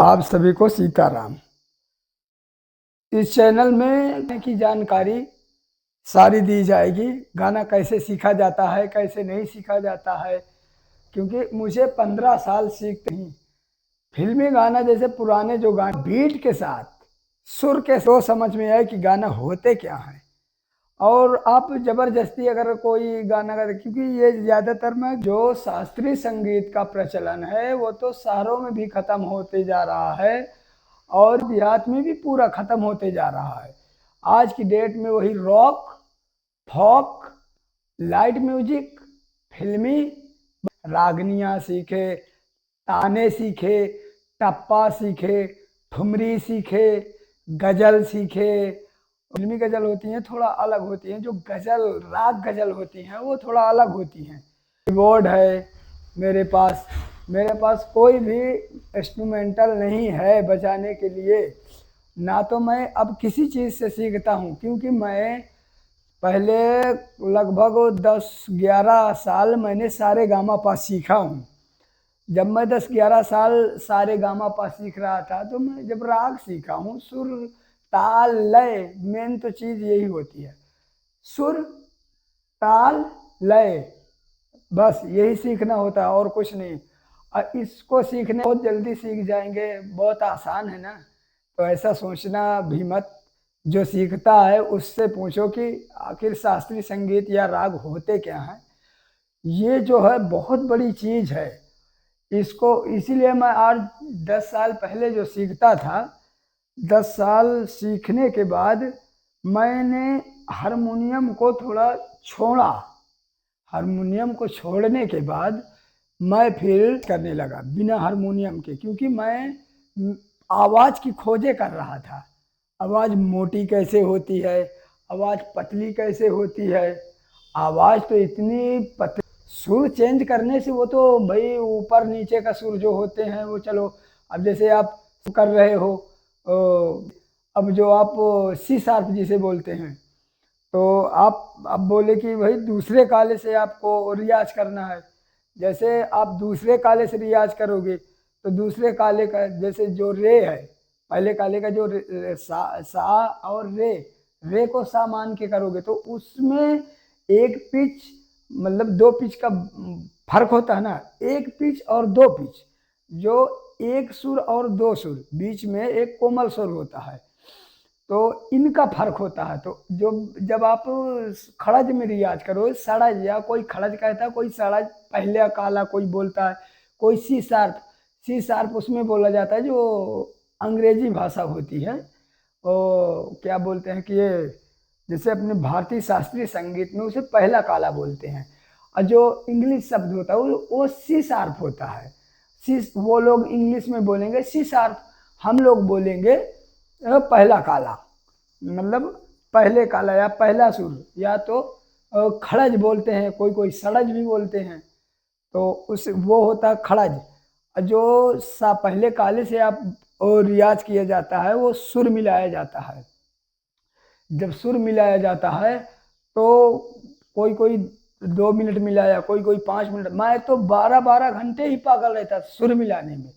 आप सभी को सीताराम। इस चैनल में की जानकारी सारी दी जाएगी। गाना कैसे सीखा जाता है, कैसे नहीं सीखा जाता है, क्योंकि मुझे 15 साल सीखते ही फिल्मी गाना जैसे पुराने जो गाने बीट के साथ सुर के तो समझ में आए कि गाना होते क्या है। और आप ज़बरदस्ती अगर कोई गाना गा, क्योंकि ये ज़्यादातर में जो शास्त्रीय संगीत का प्रचलन है वो तो शहरों में भी ख़त्म होते जा रहा है और देहात में भी पूरा ख़त्म होते जा रहा है। आज की डेट में वही रॉक, फॉक, लाइट म्यूजिक, फिल्मी रागनियाँ सीखे, ताने सीखे, टप्पा सीखे, ठुमरी सीखे, गज़ल सीखे। फिल्मी गज़ल होती हैं थोड़ा अलग होती हैं, जो गज़ल राग गज़ल होती हैं वो थोड़ा अलग होती हैं। कीबोर्ड है मेरे पास कोई भी इंस्ट्रूमेंटल नहीं है बजाने के लिए। ना तो मैं अब किसी चीज़ से सीखता हूँ, क्योंकि मैं पहले लगभग 10-11 साल मैंने सारे गामा पा सीखा हूँ। जब मैं 10-11 साल सारे गामा पा सीख रहा था तो मैं जब राग सीखा हूँ, सुर ताल लय, मेन तो चीज़ यही होती है, सुर ताल लय, बस यही सीखना होता है और कुछ नहीं। और इसको सीखने बहुत जल्दी सीख जाएंगे, बहुत आसान है ना। तो ऐसा सोचना भी मत। जो सीखता है उससे पूछो कि आखिर शास्त्रीय संगीत या राग होते क्या हैं। ये जो है बहुत बड़ी चीज़ है। इसको इसीलिए मैं आज 10 साल पहले जो सीखता था, 10 साल सीखने के बाद मैंने हारमोनियम को थोड़ा छोड़ा। हारमोनियम को छोड़ने के बाद मैं फिर करने लगा बिना हारमोनियम के, क्योंकि मैं आवाज़ की खोजें कर रहा था। आवाज़ मोटी कैसे होती है, आवाज़ पतली कैसे होती है। आवाज़ तो इतनी पतली, सुर चेंज करने से वो तो भाई ऊपर नीचे का सुर जो होते हैं वो चलो। अब जैसे आप कर रहे हो, अब जो आप सी शार्प जिसे बोलते हैं, तो आप अब बोले कि भाई दूसरे काले से आपको रियाज करना है। जैसे आप दूसरे काले से रियाज करोगे तो दूसरे काले का जैसे जो रे है, पहले काले का जो सा और रे को सा मान के करोगे तो उसमें एक पिच, मतलब दो पिच का फर्क होता है ना। एक पिच और दो पिच, जो एक सुर और दो सुर बीच में एक कोमल सुर होता है, तो इनका फर्क होता है। तो जो जब आप खड़ज में रियाज करो, सड़ज, या कोई खड़ज कहता है, कोई सड़ज, पहले काला कोई बोलता है, कोई सी शार्प। सी शार्प उसमें बोला जाता है जो अंग्रेजी भाषा होती है। वो क्या बोलते हैं कि ये जैसे अपने भारतीय शास्त्रीय संगीत में उसे पहला काला बोलते हैं। और जो इंग्लिश शब्द होता है वो सी शार्प होता है। सी, वो लोग इंग्लिश में बोलेंगे सी शार्प, हम लोग बोलेंगे पहला काला, मतलब पहले काला या पहला सुर, या तो खड़ज बोलते हैं, कोई कोई सड़ज भी बोलते हैं। तो उस वो होता है खड़ज। जो सा पहले काले से आप और रियाज किया जाता है वो सुर मिलाया जाता है। जब सुर मिलाया जाता है तो कोई कोई 2 मिनट मिलाया, कोई कोई 5 मिनट, मैं तो 12-12 घंटे ही पागल रहता सुर मिलाने में।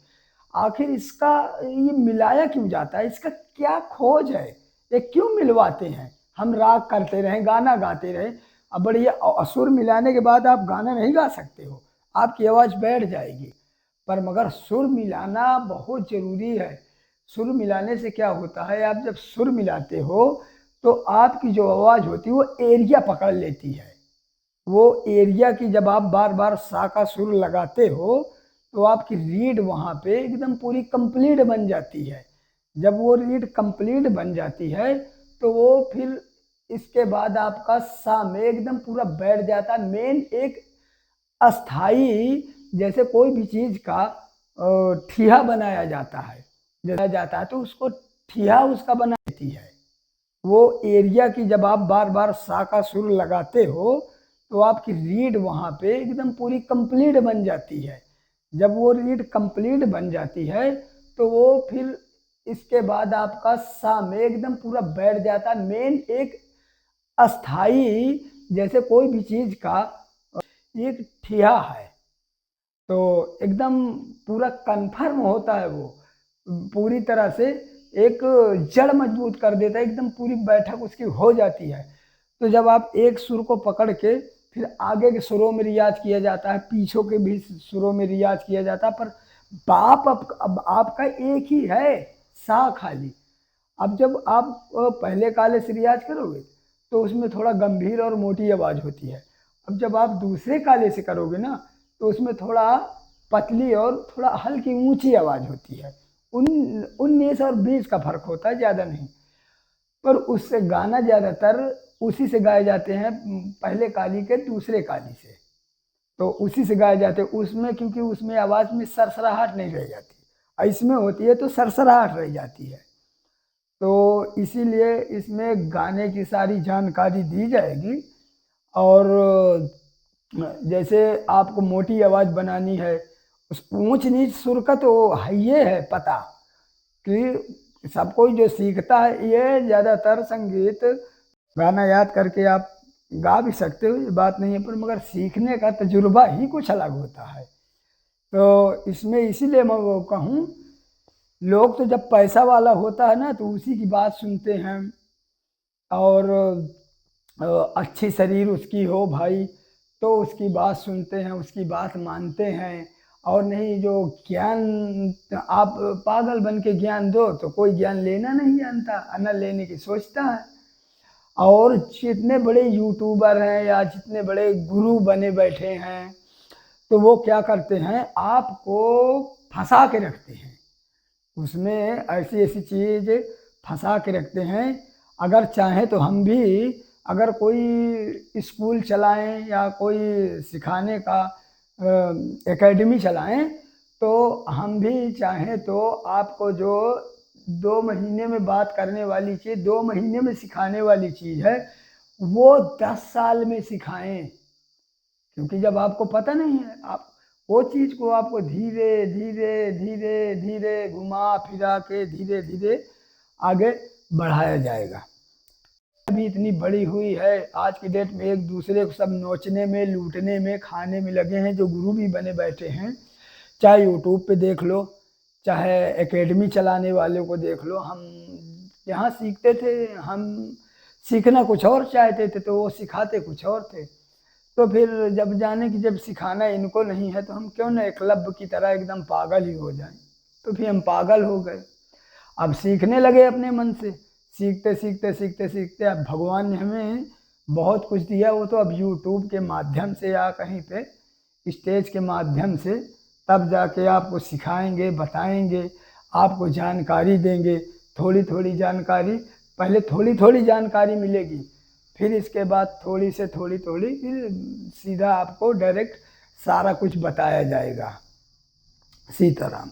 आखिर इसका ये मिलाया क्यों जाता है, इसका क्या खोज है, ये क्यों मिलवाते हैं। हम राग करते रहें, गाना गाते रहें, अब बढ़िया सुर मिलाने के बाद आप गाना नहीं गा सकते हो, आपकी आवाज़ बैठ जाएगी। पर मगर सुर मिलाना बहुत ज़रूरी है। सुर मिलाने से क्या होता है, आप जब सुर मिलाते हो तो आपकी जो आवाज़ होती है वो एरिया पकड़ लेती है। वो एरिया की जब आप बार बार सा का सुर लगाते हो तो आपकी रीड वहाँ पे एकदम पूरी कंप्लीट बन जाती है। जब वो रीड कंप्लीट बन जाती है तो वो फिर इसके बाद आपका सा में एकदम पूरा बैठ जाता है। मेन एक अस्थाई, जैसे कोई भी चीज़ का ठिया बनाया जाता है, तो उसको ठिया उसका बना देती है। वो एरिया की जब आप बार बार सा का सुर लगाते हो तो आपकी रीड वहाँ पे एकदम पूरी कंप्लीट बन जाती है। जब वो रीड कंप्लीट बन जाती है तो वो फिर इसके बाद आपका सा में एकदम पूरा बैठ जाता है। मेन एक अस्थाई, जैसे कोई भी चीज़ का एक ठिया है, तो एकदम पूरा कंफर्म होता है वो। पूरी तरह से एक जड़ मजबूत कर देता है, एकदम पूरी बैठक उसकी हो जाती है। तो जब आप एक सुर को पकड़ के फिर आगे के सुरों में रियाज किया जाता है, पीछों के भी सुरों में रियाज किया जाता है, पर बाप अब आपका एक ही है, सा खाली। अब जब आप पहले काले से रियाज करोगे तो उसमें थोड़ा गंभीर और मोटी आवाज़ होती है। अब जब आप दूसरे काले से करोगे ना तो उसमें थोड़ा पतली और थोड़ा हल्की ऊंची आवाज़ होती है। 19 और 20 का फर्क होता है, ज़्यादा नहीं। पर उससे गाना ज़्यादातर उसी से गाए जाते हैं, पहले काली के दूसरे काली से, तो उसी से गाए जाते हैं उसमें, क्योंकि उसमें आवाज़ में सरसराहट नहीं रह जाती, इसमें होती है तो सरसराहट रह जाती है। तो इसीलिए इसमें गाने की सारी जानकारी दी जाएगी। और जैसे आपको मोटी आवाज़ बनानी है, उस ऊंच नीच सुर का तो ये है पता कि सब कोई जो सीखता है, ये ज़्यादातर संगीत गाना याद करके आप गा भी सकते हो, ये बात नहीं है, पर मगर सीखने का तजुर्बा ही कुछ अलग होता है। तो इसमें इसीलिए मैं वो कहूँ, लोग तो जब पैसा वाला होता है ना तो उसी की बात सुनते हैं, और अच्छी शरीर उसकी हो भाई तो उसकी बात सुनते हैं, उसकी बात मानते हैं। और नहीं, जो ज्ञान आप पागल बन के ज्ञान दो तो कोई ज्ञान लेना नहीं जानता, न लेने की सोचता है। और जितने बड़े यूट्यूबर हैं या जितने बड़े गुरु बने बैठे हैं, तो वो क्या करते हैं, आपको फंसा के रखते हैं, उसमें ऐसी ऐसी चीज़ फंसा के रखते हैं। अगर चाहें तो हम भी अगर कोई स्कूल चलाएं या कोई सिखाने का एकेडमी चलाएं, तो हम भी चाहें तो आपको जो 2 महीने में बात करने वाली चीज़, 2 महीने में सिखाने वाली चीज़ है, वो 10 साल में सिखाएं। क्योंकि जब आपको पता नहीं है, आप वो चीज़ को आपको धीरे धीरे धीरे धीरे घुमा फिरा के धीरे धीरे आगे बढ़ाया जाएगा। अभी इतनी बड़ी हुई है, आज की डेट में एक दूसरे को सब नोचने में, लूटने में, खाने में लगे हैं, जो गुरु भी बने बैठे हैं। चाहे यूट्यूब पे देख लो, चाहे एकेडमी चलाने वाले को देख लो। हम यहाँ सीखते थे, हम सीखना कुछ और चाहते थे तो वो सिखाते कुछ और थे। तो फिर जब जाने कि जब सिखाना इनको नहीं है तो हम क्यों ना एकलव्य की तरह एकदम पागल ही हो जाएं। तो फिर हम पागल हो गए, अब सीखने लगे अपने मन से, सीखते सीखते सीखते सीखते अब भगवान ने हमें बहुत कुछ दिया। वो तो अब यूट्यूब के माध्यम से या कहीं पे स्टेज के माध्यम से तब जाके आपको सिखाएंगे, बताएंगे, आपको जानकारी देंगे। थोड़ी थोड़ी जानकारी, पहले थोड़ी थोड़ी जानकारी मिलेगी, फिर इसके बाद थोड़ी से थोड़ी थोड़ी, फिर सीधा आपको डायरेक्ट सारा कुछ बताया जाएगा। सीताराम।